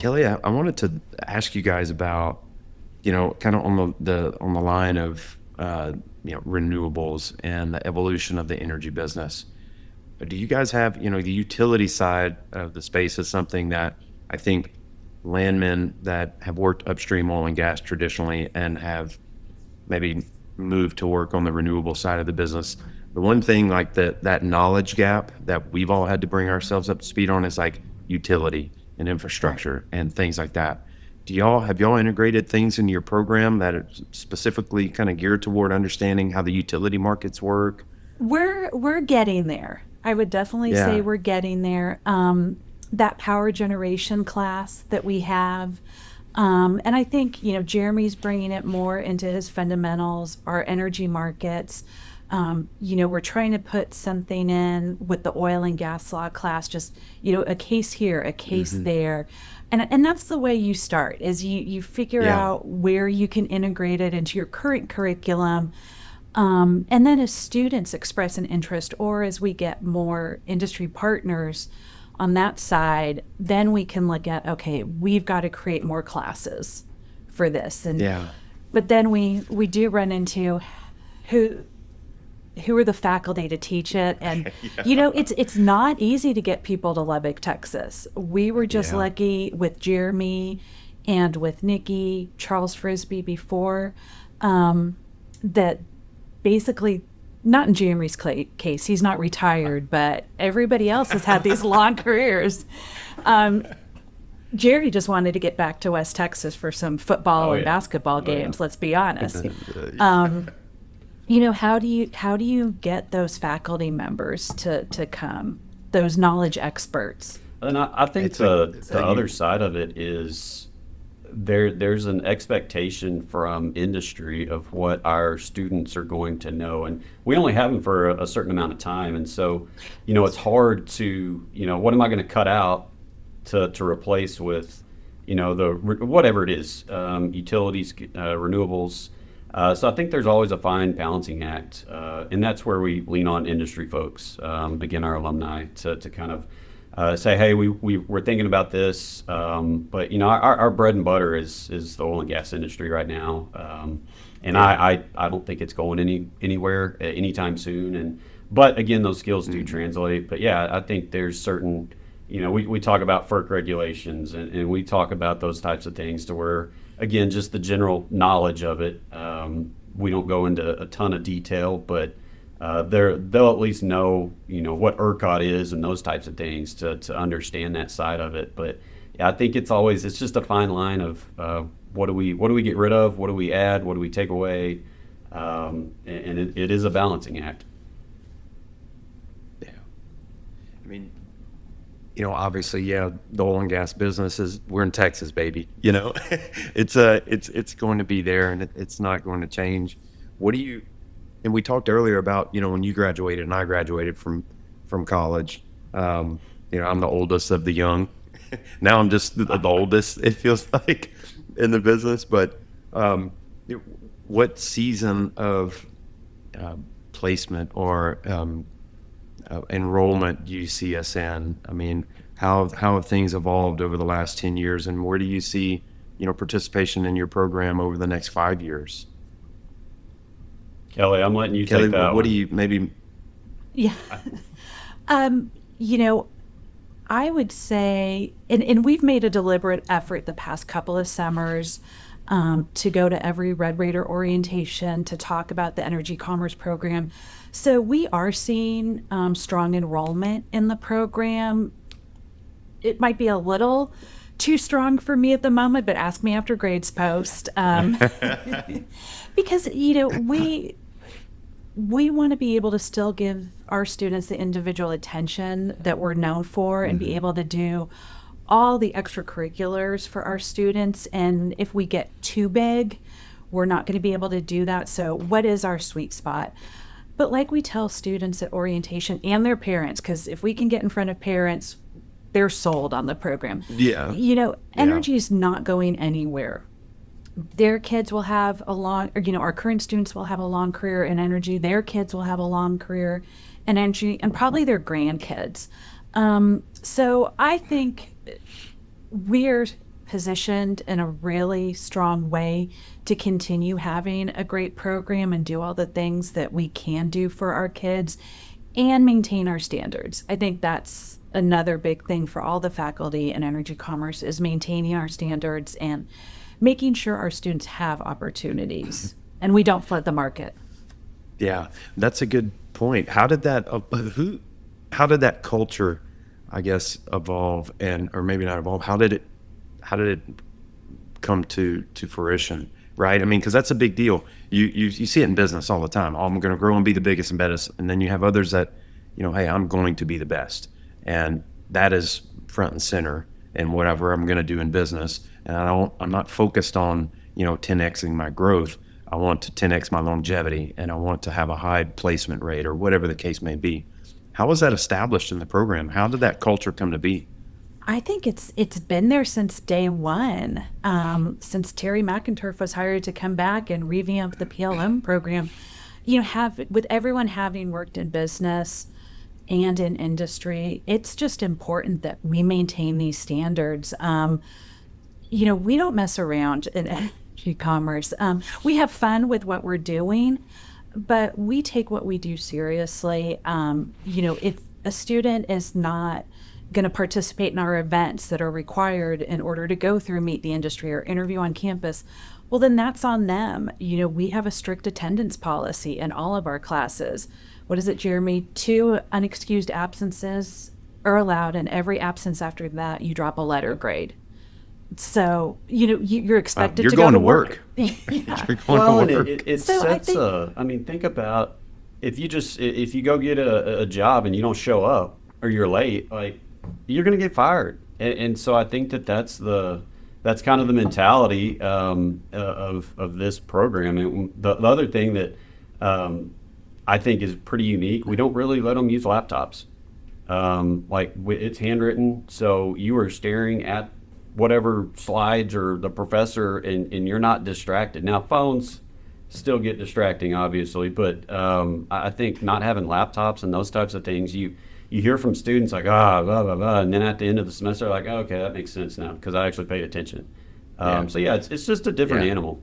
Kelly, I wanted to ask you guys about, kind of on the line of, renewables and the evolution of the energy business. Do you guys have, the utility side of the space is something that I think landmen that have worked upstream oil and gas traditionally and have maybe moved to work on the renewable side of the business. The one thing like that knowledge gap that we've all had to bring ourselves up to speed on is like utility and Right. infrastructure and things like that. Have y'all integrated things in your program that are specifically kind of geared toward understanding how the utility markets work? We're getting there. I would definitely say Yeah. we're getting there. That power generation class that we have, and I think Jeremy's bringing it more into his fundamentals, our energy markets. We're trying to put something in with the oil and gas law class, just a case here, a case Hmm. there, and that's the way you start. Is you figure Yeah. out where you can integrate it into your current curriculum. And then as students express an interest, or as we get more industry partners on that side, then we can look at, okay, we've got to create more classes for this. And Yeah. but then we do run into who who are the faculty to teach it. And Yeah. it's not easy to get people to Lubbock, Texas. We were just Yeah. lucky with Jeremy and with Nikki, Charles Frisbee before, that basically, not in Jeremy's case, he's not retired, but everybody else has had these long careers. Um, Jerry just wanted to get back to West Texas for some football Oh and yeah. basketball Oh yeah. games. Let's be honest. Yeah. Um, how do you get those faculty members to come? Those knowledge experts. And I think It's a, the other side of it is there's an expectation from industry of what our students are going to know, and we only have them for a certain amount of time, and so it's hard to what am I going to cut out to replace with whatever it is, utilities, renewables. So I think there's always a fine balancing act, and that's where we lean on industry folks, again, our alumni, to kind of say, hey, we're thinking about this, but our bread and butter is the oil and gas industry right now, and yeah. I don't think it's going anywhere anytime soon. And but again, those skills do Mhm. translate. But yeah, I think there's certain we talk about FERC regulations, and we talk about those types of things to where, again, just the general knowledge of it. We don't go into a ton of detail, but they'll at least know, what ERCOT is and those types of things to understand that side of it. But yeah, I think it's just a fine line of what do we get rid of, what do we add, what do we take away, and it is a balancing act. Yeah. I mean, obviously, yeah, the oil and gas business we're in Texas, baby. It's going to be there, and it's not going to change. What do you, and we talked earlier about, when you graduated and I graduated from college. I'm the oldest of the young. Now I'm just the oldest, it feels like, in the business. But um, it- what season of uh, placement or enrollment do you see us in? I mean, how have things evolved over the last 10 years, and where do you see, participation in your program over the next 5 years? Kelly, I'm letting you Kelly, take that what do one. you maybe? Yeah. Um, you know, I would say, and we've made a deliberate effort the past couple of summers, to go to every Red Raider orientation to talk about the energy commerce program. So we are seeing strong enrollment in the program. It might be a little too strong for me at the moment, but ask me after grades post. Because we want to be able to still give our students the individual attention that we're known for, and be Mhm. able to do all the extracurriculars for our students. And if we get too big, we're not going to be able to do that. So what is our sweet spot? But like we tell students at orientation and their parents, because if we can get in front of parents, they're sold on the program. Yeah, yeah. Energy is not going anywhere. Their kids will have a long, or our current students will have a long career in energy. Their kids will have a long career in energy, and probably their grandkids. So I think we're positioned in a really strong way to continue having a great program and do all the things that we can do for our kids and maintain our standards. I think that's another big thing for all the faculty in energy commerce is maintaining our standards and making sure our students have opportunities and we don't flood the market. Yeah, that's a good point. How did that culture, I guess, evolve or maybe not evolve? How did it come to fruition? Right? I mean, because that's a big deal. You see it in business all the time. Oh, I'm going to grow and be the biggest and best, and then you have others that, hey, I'm going to be the best, and that is front and center in whatever I'm going to do in business. And I'm not focused on 10xing my growth. I want to 10x my longevity, and I want to have a high placement rate or whatever the case may be. How was that established in the program? How did that culture come to be? I think it's been there since day one. Since Terry McInturf was hired to come back and revamp the PLM program, with everyone having worked in business and in industry, it's just important that we maintain these standards. We don't mess around in energy commerce. We have fun with what we're doing, but we take what we do seriously. If a student is not going to participate in our events that are required in order to go through Meet the Industry or interview on campus, well, then that's on them. We have a strict attendance policy in all of our classes. What is it, Jeremy? 2 unexcused absences are allowed, and every absence after that, you drop a letter grade. So, you're expected you're to going go to work. Yeah. You're going to work. It So I sets think about if you go get a job and you don't show up or you're late, like, you're going to get fired. And so I think that's kind of the mentality of this program. And the other thing that I think is pretty unique, we don't really let them use laptops. It's handwritten, so you are staring at whatever slides or the professor, and you're not distracted. Now, phones still get distracting, obviously, but I think not having laptops and those types of things, you hear from students like, blah, blah, blah, and then at the end of the semester, like, oh, okay, that makes sense now because I actually paid attention. Yeah. So, yeah, it's just a different animal.